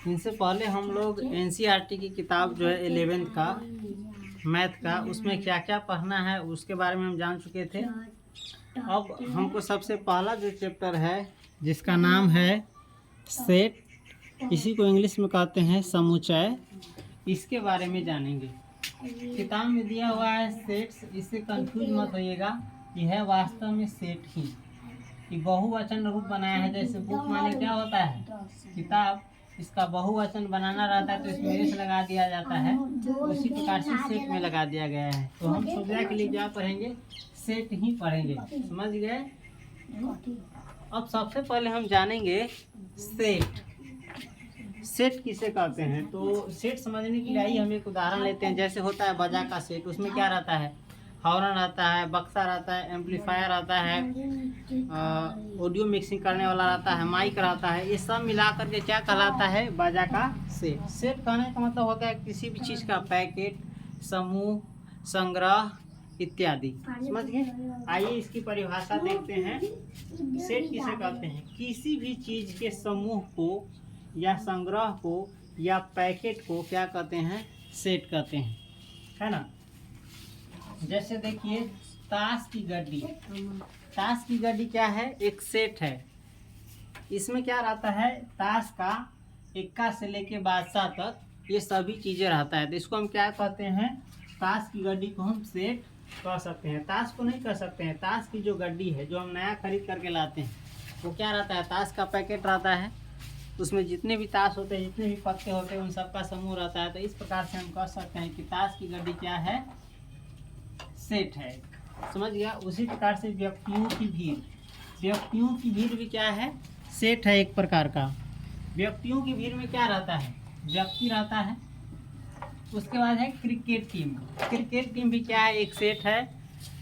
इनसे पहले हम लोग एनसीईआरटी की किताब जो है 11th का मैथ का, उसमें क्या क्या पढ़ना है उसके बारे में हम जान चुके थे। अब हमको सबसे पहला जो चैप्टर है जिसका नाम है सेट, इसी को इंग्लिश में कहते हैं समुच्चय, इसके बारे में जानेंगे। किताब में दिया हुआ है सेट्स, इससे कंफ्यूज मत होइएगा, यह है वास्तव में सेट ही। ये बहुवचन रूप बनाया है, जैसे बुक माने क्या होता है किताब, इसका बहुवचन बनाना रहता है तो इसमें एस लगा दिया जाता है, उसी प्रकार से सेट में लगा दिया गया है। तो हम सुविधा के लिए क्या पढ़ेंगे, सेट ही पढ़ेंगे, समझ गए। अब सबसे पहले हम जानेंगे सेट। सेट किसे कहते हैं, तो सेट समझने के लिए आइए हम एक उदाहरण लेते हैं। जैसे होता है बाजा का सेट, उसमें क्या रहता है, हॉर्न रहता है, बक्सा रहता है, एम्पलीफायर रहता है, ऑडियो मिक्सिंग करने वाला रहता है, माइक रहता है, ये सब मिला करके क्या कहलाता है, बाजा का सेट। सेट कहने का मतलब होता है किसी भी चीज़ का पैकेट, समूह, संग्रह इत्यादि, समझ गए। आइए इसकी परिभाषा देखते हैं। सेट किसे कहते हैं, किसी भी चीज़ के समूह को या संग्रह को या पैकेट को क्या कहते हैं, सेट कहते हैं, है ना। जैसे देखिए ताश की गड्डी, ताश की गड्डी क्या है, एक सेट है। इसमें क्या रहता है, ताश का इक्का से लेके बादशाह तक ये सभी चीज़ें रहता है, तो इसको हम क्या कहते हैं, ताश की गड्डी को हम सेट कह सकते हैं। ताश को नहीं कह सकते हैं, ताश की जो गड्डी है जो हम नया खरीद करके लाते हैं वो क्या रहता है, ताश का पैकेट रहता है, उसमें जितने भी ताश होते हैं, जितने भी पत्ते होते हैं, उन सबका समूह रहता है। तो इस प्रकार से हम कह सकते हैं कि ताश की गड्डी क्या है, सेट है, समझ गया। उसी प्रकार से व्यक्तियों की भीड़, व्यक्तियों की भीड़ भी क्या है, सेट है एक प्रकार का। व्यक्तियों की भीड़ में क्या रहता है, व्यक्ति रहता है। उसके बाद है क्रिकेट टीम, क्रिकेट टीम भी क्या है, एक सेट है,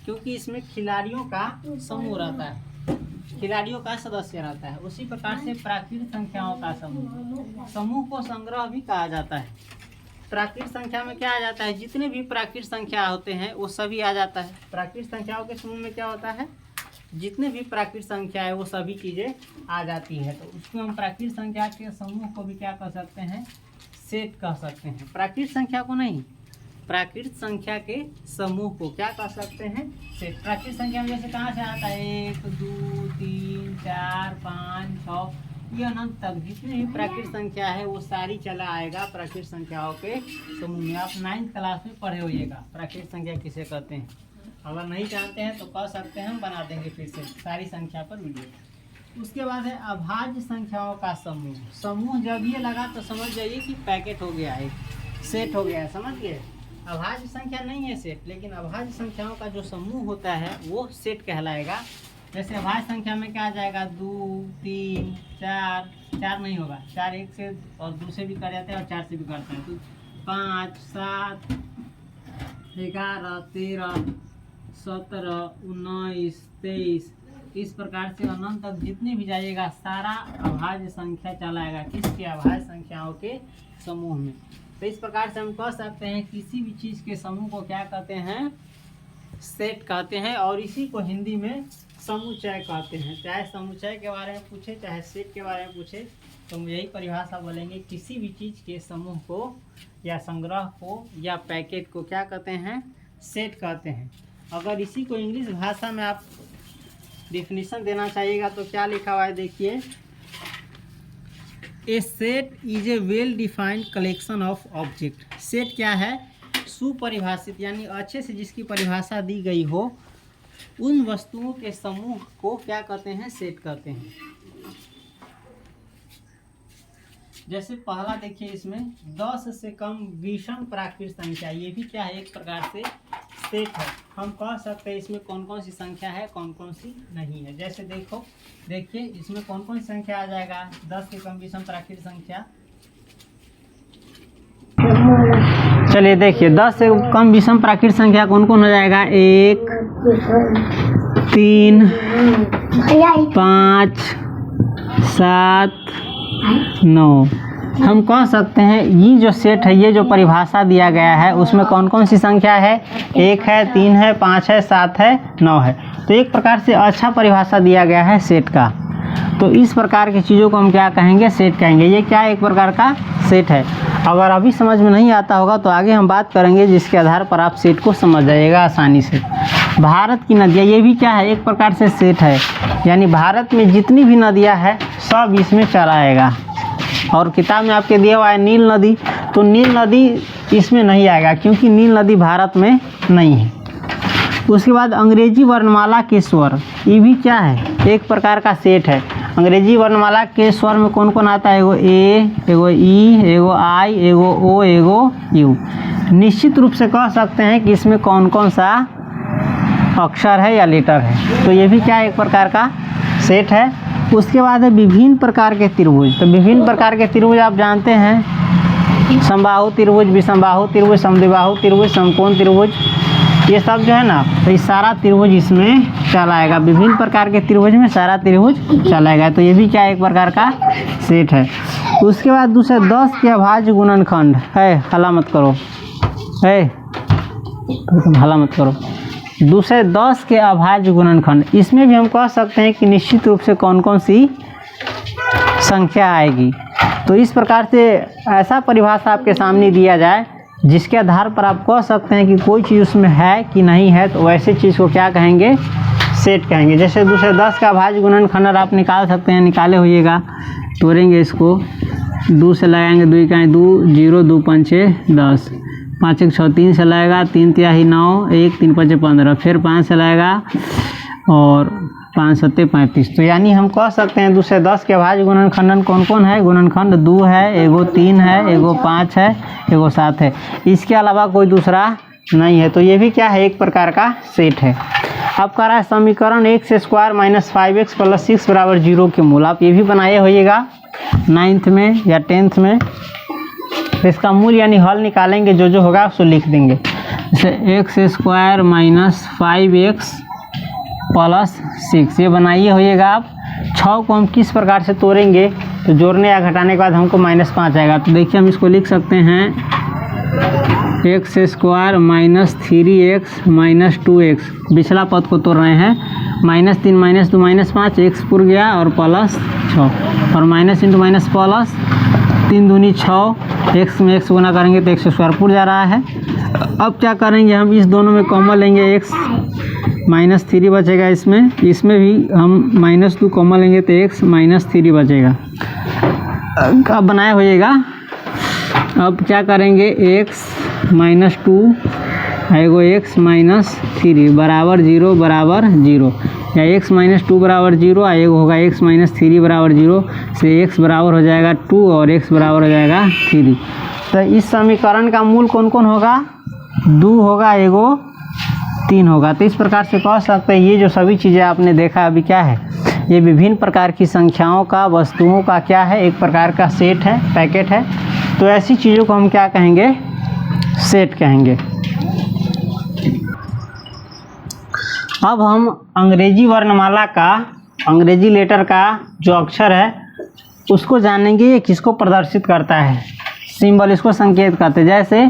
क्योंकि इसमें खिलाड़ियों का समूह रहता है, खिलाड़ियों का सदस्य रहता है। उसी प्रकार से प्राकृतिक संख्याओं का समूह, समूह को संग्रह भी कहा जाता है। प्राकृतिक संख्या में क्या आ जाता है, जितने भी प्राकृतिक संख्या होते हैं वो सभी आ जाता है। प्राकृतिक संख्याओं के समूह में क्या होता है, जितने भी प्राकृतिक संख्या है वो सभी चीज़ें आ जाती है। तो उसको हम प्राकृतिक संख्या के समूह को भी क्या कह सकते हैं, सेट कह सकते हैं। प्राकृतिक संख्या को नहीं, प्राकृतिक संख्या के समूह को क्या कह सकते हैं, सेट। प्राकृतिक संख्या में जैसे कहाँ से आता है, 1 2 3 4 5 6, ये अनंत तक जितनी भी प्राकृतिक संख्या है वो सारी चला आएगा प्राकृतिक संख्याओं के समूह में। आप 9th क्लास में पढ़े होइएगा प्राकृतिक संख्या किसे कहते हैं। अगर नहीं जानते हैं तो कह सकते हैं, हम बना देंगे फिर से सारी संख्या पर वीडियो। उसके बाद है अभाज्य संख्याओं का समूह। समूह जब ये लगा तो समझ जाइए कि पैकेट हो गया है, सेट हो गया है, समझ गए। अभाज्य संख्या नहीं है सेट, लेकिन अभाज्य संख्याओं का जो समूह होता है वो सेट कहलाएगा। जैसे अभाज्य संख्या में क्या आ जाएगा, 2 3 4, 4 नहीं होगा, 4 1 से और 2 से भी कर जाते हैं और 4 से भी करते हैं, तो 5 7 11 13 17 19 23, इस प्रकार से अनंत तक जितने भी जाइएगा सारा अभाज्य संख्या चलाएगा, किसके, अभाज्य संख्याओं के समूह में। तो इस प्रकार से हम कह सकते हैं किसी भी चीज़ के समूह को क्या कहते हैं, सेट कहते हैं। और इसी को हिंदी में समुच्चय कहते हैं। चाहे समुच्चय के बारे में पूछे चाहे सेट के बारे में पूछे तो हम यही परिभाषा बोलेंगे, किसी भी चीज़ के समूह को या संग्रह को या पैकेट को क्या कहते हैं, सेट कहते हैं। अगर इसी को इंग्लिश भाषा में आप डिफिनीशन देना चाहिएगा तो क्या लिखा हुआ है, देखिए, a set is a well defined collection of object. Set क्या है, सुपरिभाषित यानी अच्छे से जिसकी परिभाषा दी गई हो, उन वस्तुओं के समूह को क्या कहते हैं, सेट कहते हैं। जैसे पहला देखिए, इसमें 10 से कम विषम प्राकृतिक संख्या, ये भी क्या है, एक प्रकार से सेट है। हम कह सकते हैं इसमें कौन कौन सी संख्या है, कौन कौन सी नहीं है। जैसे देखिए इसमें कौन कौन सी संख्या आ जाएगा, 10 से कम विषम प्राकृतिक संख्या। चलिए देखिए 10 से कम विषम प्राकृतिक संख्या कौन कौन हो जाएगा, 1 3 5 7 9। हम कह सकते हैं ये जो सेट है, ये जो परिभाषा दिया गया है उसमें कौन कौन सी संख्या है, 1 है, 3 है, 5 है, 7 है, 9 है। तो एक प्रकार से अच्छा परिभाषा दिया गया है सेट का। तो इस प्रकार की चीज़ों को हम क्या कहेंगे, सेट कहेंगे। ये क्या एक प्रकार का सेट है। अगर अभी समझ में नहीं आता होगा तो आगे हम बात करेंगे, जिसके आधार पर आप सेट को समझ जाइएगा आसानी से। भारत की नदियाँ, ये भी क्या है, एक प्रकार से सेट है। यानी भारत में जितनी भी नदियाँ हैं सब इसमें चला आएगा। और किताब में आपके दिया हुआ है नील नदी, तो नील नदी इसमें नहीं आएगा क्योंकि नील नदी भारत में नहीं है। उसके बाद अंग्रेजी वर्णमाला के स्वर, ये भी क्या है, एक प्रकार का सेट है। अंग्रेजी वर्णमाला के स्वर में कौन कौन आता है, एगो ए, एगो ई, एगो आई, एगो ओ, एगो यू। निश्चित रूप से कह सकते हैं कि इसमें कौन कौन सा अक्षर है या लेटर है। तो ये भी क्या एक प्रकार का सेट है। उसके बाद है विभिन्न प्रकार के त्रिभुज। तो विभिन्न प्रकार के त्रिभुज आप जानते हैं, समबाहु त्रिभुज, विषमबाहु त्रिभुज, समद्विबाहु त्रिभुज, समकोण त्रिभुज, ये सब जो है ना, तो ये सारा त्रिभुज इसमें चला आएगा। विभिन्न प्रकार के त्रिभुज में सारा त्रिभुज चला आएगा। तो ये भी क्या एक प्रकार का सेट है। उसके बाद दूसरे 10 के अभाज्य गुणनखंड है, हला मत करो, है हला मत करो। दूसरे 10 के अभाज्य गुणनखंड, इसमें भी हम कह सकते हैं कि निश्चित रूप से कौन कौन सी संख्या आएगी। तो इस प्रकार से ऐसा परिभाषा आपके सामने दिया जाए जिसके आधार पर आप कह सकते हैं कि कोई चीज़ उसमें है कि नहीं है, तो वैसे चीज़ को क्या कहेंगे, सेट कहेंगे। जैसे दूसरे 10 का अभाज्य गुणनखंड आप निकाल सकते हैं, निकाले होइएगा, तोड़ेंगे इसको, 2 से लगाएंगे, 2 का 2, 0, 2 5 10, 5 1 6, 3 से लगाएगा, 3 तिहाई 9, 1 3 5 15, फिर 5 से लगाएगा और 5 7 35। तो यानी हम कह सकते हैं दूसरे 10 के अभाज्य गुणनखंड कौन कौन है, गुणनखंड 2 है, एगो 3 है, एगो 5 है, एगो 7 है। इसके अलावा कोई दूसरा नहीं है। तो ये भी क्या है, एक प्रकार का सेट है। अब कह रहा है समीकरण x² - 5x + 6 = 0 के मूल। आप ये भी बनाए होइएगा 9th में या 10th में। तो इसका मूल यानी हल निकालेंगे, जो जो होगा उसको लिख देंगे। जैसे x² - 5x + 6, ये बनाइए होइएगा आप। 6 को हम किस प्रकार से तोड़ेंगे, तो जोड़ने या घटाने के बाद हमको -5 आएगा। तो देखिए हम इसको लिख सकते हैं x² - 3x - 2x, पिछला पद को तोड़ रहे हैं, -3 - 2 -5, x पुर गया और +6, और माइनस इंटू माइनस प्लस, 3 दूनी 6, x में x गुना करेंगे तो x² पुर जा रहा है। अब क्या करेंगे, हम इस दोनों में कॉमन लेंगे, x -3 बचेगा, इसमें भी हम -2 कॉमन लेंगे तो x -3 बचेगा। अब बनाया होइएगा। अब क्या करेंगे, x -2 एगो x -3 बराबर 0 बराबर 0, या x -2 बराबर 0 और एगो होगा x -3 बराबर 0, से x बराबर हो जाएगा 2 और x बराबर हो जाएगा 3। तो इस समीकरण का मूल कौन कौन होगा, 2 होगा, एगो 3 होगा। तो इस प्रकार से कह सकते हैं ये जो सभी चीज़ें आपने देखा अभी क्या है, ये विभिन्न प्रकार की संख्याओं का, वस्तुओं का क्या है, एक प्रकार का सेट है, पैकेट है। तो ऐसी चीज़ों को हम क्या कहेंगे, सेट कहेंगे। अब हम अंग्रेजी वर्णमाला का, अंग्रेजी लेटर का जो अक्षर है उसको जानेंगे, ये किसको प्रदर्शित करता है, सिंबल इसको संकेत करते हैं। जैसे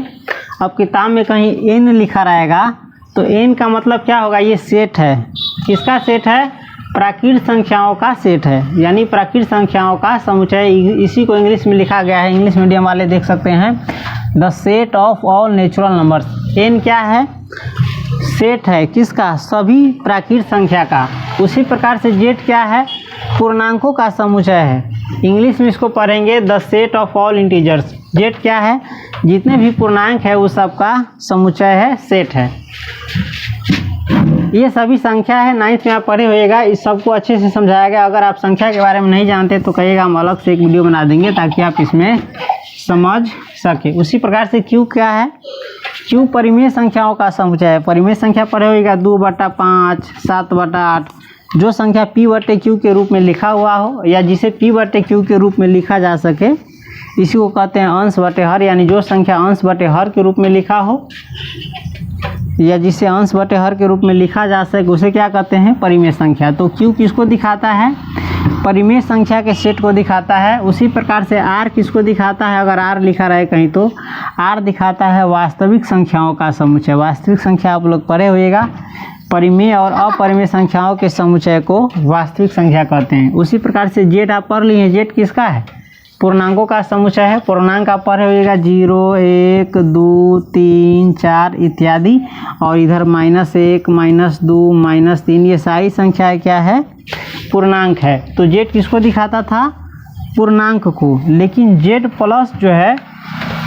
अब किताब में कहीं n लिखा रहेगा तो n का मतलब क्या होगा, ये सेट है। किसका सेट है, प्राकृत संख्याओं का सेट है, यानी प्राकृत संख्याओं का समुच्चय। इसी को इंग्लिश में लिखा गया है, इंग्लिश मीडियम वाले देख सकते हैं, the set of all natural numbers. n क्या है, सेट है किसका, सभी प्राकृत संख्या का। उसी प्रकार से z क्या है, पूर्णांकों का समुच्चय है। इंग्लिश में इसको पढ़ेंगे the set of all integers. z क्या है, जितने भी पूर्णांक है उस सब का समुच्चय है, सेट है। ये सभी संख्या है, 9th में आप पढ़े होइएगा, इस सबको अच्छे से समझाया गया। अगर आप संख्या के बारे में नहीं जानते तो कहिएगा, हम अलग से एक वीडियो बना देंगे ताकि आप इसमें समझ सके। उसी प्रकार से q क्या है, q परिमेय संख्याओं का समुच्चय है। परिमेय संख्या पढ़े होइएगा, 2/5, 7/8। जो संख्या p/q के रूप में लिखा हुआ हो या जिसे p/q के रूप में लिखा जा सके, इसी को कहते हैं अंश बटे हर। यानी जो संख्या अंश बटे हर के रूप में लिखा हो या जिसे अंश बटे हर के रूप में लिखा जा सके, उसे क्या कहते हैं, परिमेय संख्या। तो q किसको दिखाता है, परिमेय संख्या के सेट को दिखाता है। उसी प्रकार से r किसको दिखाता है, अगर r लिखा रहे कहीं तो r दिखाता है वास्तविक संख्याओं का समुच्चय। वास्तविक संख्या आप लोग पढ़े होइएगा, परिमेय और अपरिमेय संख्याओं के समुच्चय को वास्तविक संख्या कहते हैं। उसी प्रकार से जेड आप पढ़ लिए हैं, जेड किसका है? पूर्णांकों का समुच्चय है। पूर्णांक आप पढ़े होइएगा 0, 1, 2, 3, 4 इत्यादि, और इधर -1, -2, -3 ये सारी संख्याएं क्या है? पूर्णांक है। तो जेड किसको दिखाता था? पूर्णांक को। लेकिन जेड प्लस जो है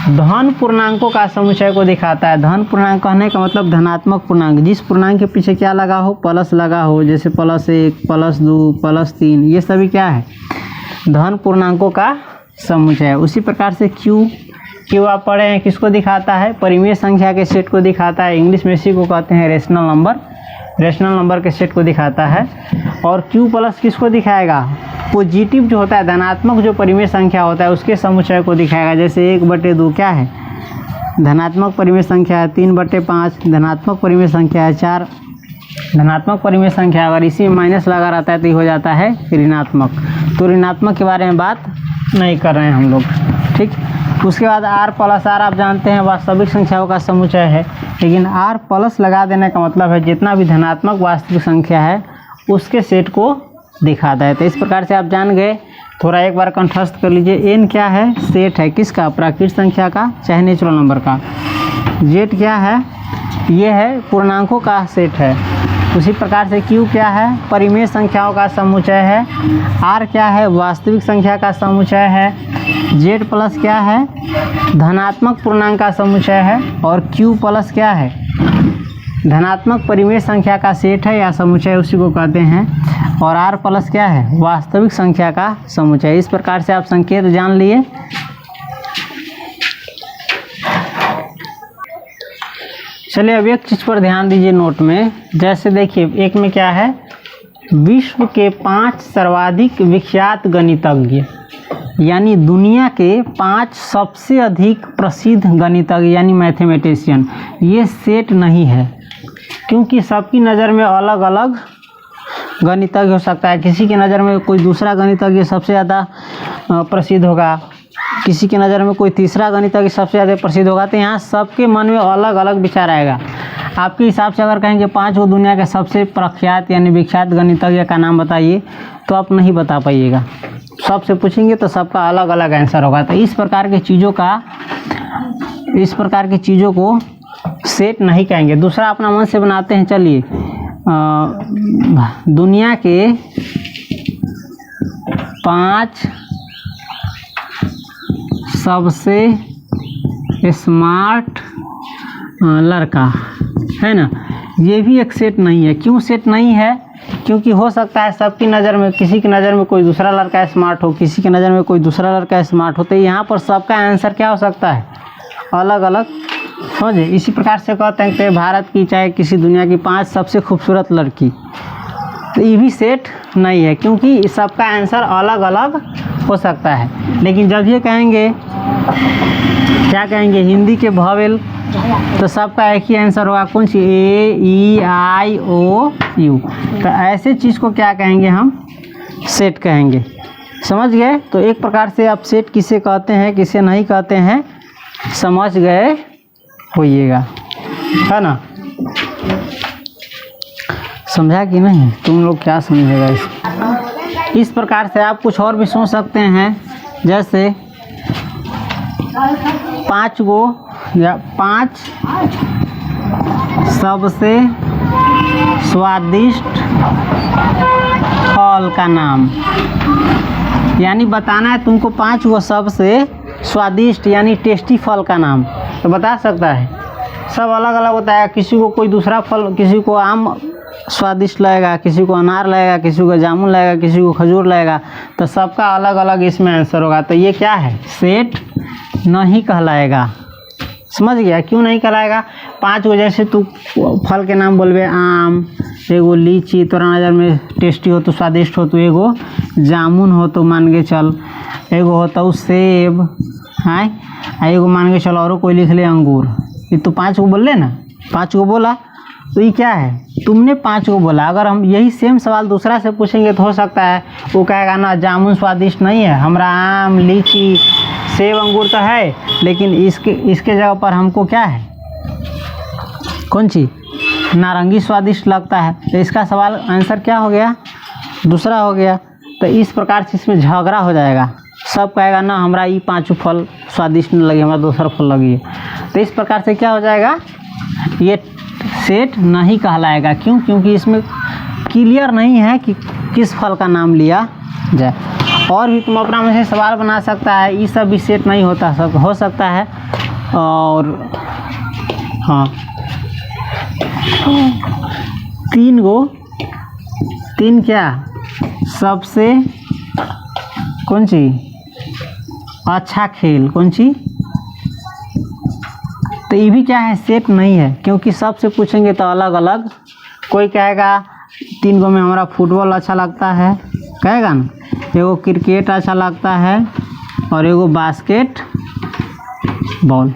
धन पूर्णांकों का समुच्चय को दिखाता है। धन पूर्णांक कहने का मतलब धनात्मक पूर्णांक, जिस पूर्णांक के पीछे क्या लगा हो? प्लस लगा हो, जैसे +1, +2, +3 ये सभी क्या है? धन पूर्णांकों का समुच्चय। उसी प्रकार से क्यू आप पढ़े हैं, किसको दिखाता है? परिमेय संख्या के सेट को दिखाता है। इंग्लिश में इसी को कहते हैं रेशनल नंबर। रेशनल नंबर के सेट को दिखाता है। और क्यू प्लस किसको दिखाएगा? पॉजिटिव जो होता है, धनात्मक जो परिमेय संख्या होता है उसके समुच्चय को दिखाएगा। जैसे 1/2 क्या है? धनात्मक परिमेय संख्या है। 3/5 धनात्मक परिमेय संख्या है। 4 धनात्मक परिमेय संख्या, अगर इसी में माइनस लगा रहता है तो ये हो जाता है ऋणात्मक। तो ऋणात्मक के बारे में बात नहीं कर रहे हैं हम लोग, ठीक। उसके बाद r+r आप जानते हैं वास्तविक संख्याओं का समुच्चय है। लेकिन r+ लगा देने का मतलब है जितना भी धनात्मक वास्तविक संख्या है उसके सेट को दिखाता है। तो इस प्रकार से आप जान गए। थोड़ा एक बार कंठस्थ कर लीजिए। n क्या है? सेट है। किसका? प्राकृत संख्या का, चाहे नेचुरल नंबर का। z क्या है? ये है पूर्णांकों का सेट है। उसी प्रकार से q क्या है? परिमेय संख्याओं का समुच्चय है। r क्या है? वास्तविक संख्या का समुच्चय है। z+ क्या है? धनात्मक पूर्णांक का समुच्चय है। और q+ क्या है? धनात्मक परिमेय संख्या का सेट है या समुच्चय, उसी को कहते हैं। और r+ क्या है? वास्तविक संख्या का समुच्चय। इस प्रकार से आप संकेत जान लिए। चलिए अब एक चीज़ पर ध्यान दीजिए नोट में। जैसे देखिए एक में क्या है? विश्व के 5 सर्वाधिक विख्यात गणितज्ञ, यानी दुनिया के 5 सबसे अधिक प्रसिद्ध गणितज्ञ यानी मैथमेटिशियन, ये सेट नहीं है। क्योंकि सबकी नज़र में अलग अलग गणितज्ञ हो सकता है। किसी की नज़र में कोई दूसरा गणितज्ञ सबसे ज़्यादा प्रसिद्ध होगा, किसी की नज़र में कोई तीसरा गणितज्ञ सबसे ज़्यादा प्रसिद्ध होगा। तो यहाँ सबके मन में अलग अलग विचार आएगा। आपके हिसाब से अगर कहेंगे 5 वो दुनिया के सबसे प्रख्यात यानी विख्यात गणितज्ञ का नाम बताइए, तो आप नहीं बता पाइएगा। सबसे पूछेंगे तो सबका अलग अलग आंसर होगा। तो इस प्रकार की चीज़ों को सेट नहीं कहेंगे। दूसरा अपना मन से बनाते हैं। चलिए दुनिया के 5 सबसे स्मार्ट लड़का है ना, ये भी एक सेट नहीं है। क्यों सेट नहीं है? क्योंकि हो सकता है सबकी नज़र में, किसी की नज़र में कोई दूसरा लड़का स्मार्ट हो, किसी की नज़र में कोई दूसरा लड़का स्मार्ट हो। तो यहाँ पर सबका आंसर क्या हो सकता है? अलग अलग हो जाए। इसी प्रकार से कहते हैं कि भारत की चाहे किसी दुनिया की 5 सबसे खूबसूरत लड़की, तो ये भी सेट नहीं है क्योंकि सबका आंसर अलग अलग हो सकता है। लेकिन जब ये कहेंगे, क्या कहेंगे? हिंदी के भवेल, तो सबका एक ही आंसर होगा। कौन सी? A, E, I, O, U। तो ऐसे चीज़ को क्या कहेंगे? हम सेट कहेंगे। समझ गए? तो एक प्रकार से आप सेट किसे कहते हैं किसे नहीं कहते हैं समझ गए होइएगा, है ना। समझा कि नहीं? तुम लोग क्या समझेगा इस प्रकार से आप कुछ और भी सोच सकते हैं। जैसे 5 सबसे स्वादिष्ट फल का नाम, यानी बताना है तुमको 5 सबसे स्वादिष्ट यानी टेस्टी फल का नाम। तो बता सकता है। सब अलग अलग होता है। किसी को कोई दूसरा फल, किसी को आम स्वादिष्ट लगेगा, किसी को अनार लगेगा, किसी को जामुन लगेगा, किसी को खजूर लगेगा। तो सबका अलग अलग इसमें आंसर होगा। तो ये क्या है? सेट नहीं कहलाएगा। समझ गया? क्यों नहीं कहलाएगा? 5 को जैसे तू फल के नाम बोलबे, आम, एगो लीची तोरा नज़र में टेस्टी हो तो स्वादिष्ट हो, तो एगो जामुन हो तो मान के चल, एगो हो तो सेब, हाँ, एगो मान के चल और कोई लिख ले अंगूर। ये तो 5 को बोल ले ना, 5 को बोला। तो ये क्या है? तुमने 5 को बोला। अगर हम यही सेम सवाल दूसरा से पूछेंगे तो हो सकता है वो कहेगा ना जामुन स्वादिष्ट नहीं है, हमरा आम, लीची, सेब, अंगूर तो है, लेकिन इसके जगह पर हमको क्या है? कौन सी? नारंगी स्वादिष्ट लगता है। तो इसका सवाल आंसर क्या हो गया, दूसरा हो गया। तो इस प्रकार से इसमें झगड़ा हो जाएगा, सब कहेगा ना हमरा ये 5 फल स्वादिष्ट नहीं लगे, हमारा दूसरा फल लगी है। तो इस प्रकार से क्या हो जाएगा, ये सेट नहीं कहलाएगा। क्यों? क्योंकि इसमें क्लियर नहीं है कि किस फल का नाम लिया जाए। और भी तुम अपना में से सवाल बना सकता है, ये सब भी सेट नहीं होता, सब हो सकता है। और हाँ, 3 क्या सबसे कौन सी अच्छा खेल, कौन सी? तो ये भी क्या है, सेट नहीं है, क्योंकि सबसे पूछेंगे तो अलग अलग। कोई कहेगा 3 गो में हमारा फुटबॉल अच्छा लगता है, कहेगा ना, एगो क्रिकेट अच्छा लगता है और एगो बास्केट बॉल,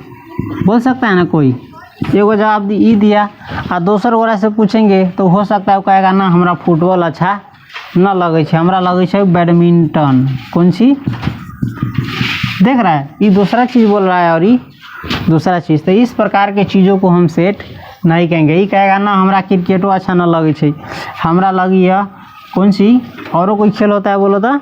बोल सकता है ना कोई। एगो जवाब ई दिया और दोसर गोरा से पूछेंगे तो हो सकता है वो कहेगा ना हमरा फुटबॉल अच्छा न लगे छे, हमरा लगे छे बैडमिंटन। कौन सी देख रहा है, ये दूसरा चीज़ बोल रहा है और ये दूसरा चीज़। तो इस प्रकार के चीज़ों को हम सेट नहीं कहेंगे। ये कहेगा ना हमरा क्रिकेटो अच्छा न लगे छे, हमरा लगी है कौन सी औरों कोई खेल होता है, बोलो तो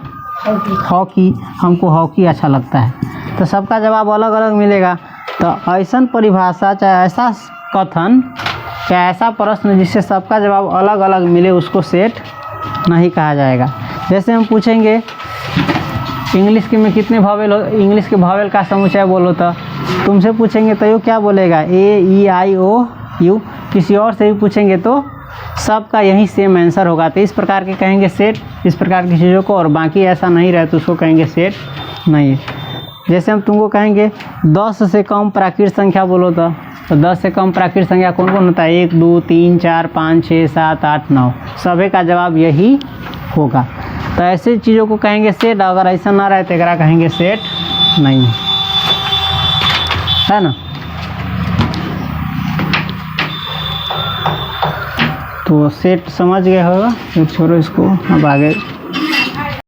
हॉकी, हमको हॉकी अच्छा लगता है। तो सबका जवाब अलग अलग मिलेगा। तो ऐसा परिभाषा चाहे ऐसा कथन चाहे ऐसा प्रश्न जिससे सबका जवाब अलग अलग मिले, उसको सेट नहीं कहा जाएगा। जैसे हम पूछेंगे इंग्लिश के में कितने भावेल हो, इंग्लिश के भावेल का समुच्चय बोलो, तो तुमसे पूछेंगे तो यू क्या बोलेगा, ए ई आई ओ यू। किसी और से भी पूछेंगे तो सबका यही सेम आंसर होगा। तो इस प्रकार के कहेंगे सेट इस प्रकार की चीज़ों को, और बाकी ऐसा नहीं रहे तो उसको कहेंगे सेट नहीं है। जैसे हम तुमको कहेंगे 10 से कम प्राकृत संख्या बोलो, तो 10 से कम प्राकृत संख्या कौन कौन होता है, 1 2 3 4 5 6 7 8 9, सभी का जवाब यही होगा। तो ऐसे चीज़ों को कहेंगे सेट। अगर ऐसा ना रहे तो एकरा कहेंगे सेट नहीं है ना। तो सेट समझ गए होगा, छोड़ो इसको, अब आगे